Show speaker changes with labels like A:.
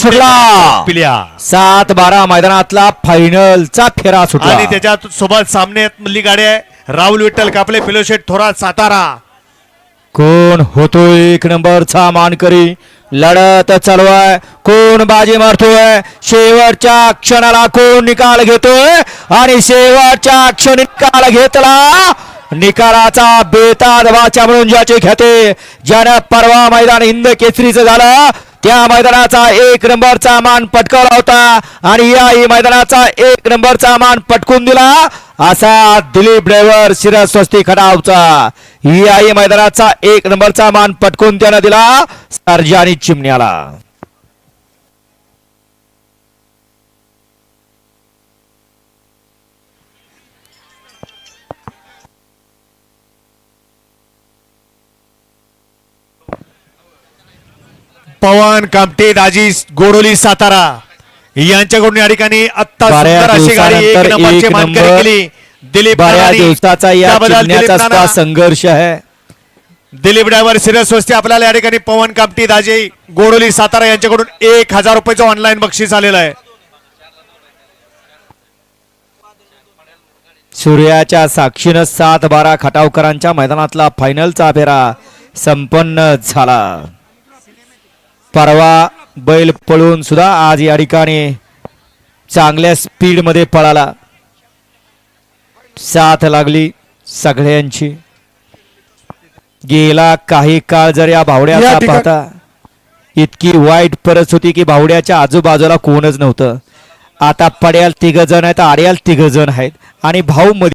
A: पिल्या
B: 7-12 मैदानातला फायनलचा फेरा सुटला
A: आणि त्याच्या सोबत सामने मधली गाडी आहे राहुल विठ्ठल कापले फिलोशेट थोरात सातारा.
B: कोण होतोय 1 नंबरचा मानकरी लढत चालू आहे कोण बाजी मारतोय शेवटच्या क्षणाला कोण निकाल घेतोय आणि शेवटच्या क्षणी निकाल घेतला निकालाचा बेताद वाचा म्हणून ज्याचे ख्याते ज्यानं परवा मैदान हिंद केसरीचं झालं त्या मैदानाचा 1 नंबरचा मान पटकावला होता आणि याही मैदानाचा 1 नंबरचा मान पटकून दिला असा दिलीप ड्रायव्हर शिरस्वस्ती खटावचा याही मैदानाचा 1 नंबरचा मान पटकून त्यानं दिला सर्जानी चिमण्याला.
A: पवन कामटे दाजी गोडोली सातारा यांच्याकडून या ठिकाणी आत्ता सुंदर अशी गाडी 1 नंबरची मानकरी केली. दिलीप
B: बऱ्याच दिवसाचा या
A: त्याबद्दल
B: चिमण्याचा
A: दिलीप नाना,
B: संघर्ष आहे.
A: दिलीप ड्रायव्हर शिरस्वस्ती आपल्याला या ठिकाणी पवन कामटी दाजी गोडोली सातारा यांच्याकडून 1000 रुपयाचं ऑनलाईन बक्षीस आलेलं आहे.
B: सूर्याच्या साक्षीनं 7-12 खटावकरांच्या मैदानातला फायनलचा फेरा संपन्न झाला. परवा बैल पळून सुद्धा आज या ठिकाणी चांगल्या स्पीड मध्ये पळाला. साथ लागली सगळ्यांची. गेला काही काळ जर या भावड्याचा पाहता इतकी वाईट परिस्थिती की भावड्याच्या आजूबाजूला कोणच नव्हतं. आता पड्याल 3 जण आहेत आड्याल 3 जण आहेत आणि भाऊ मध्ये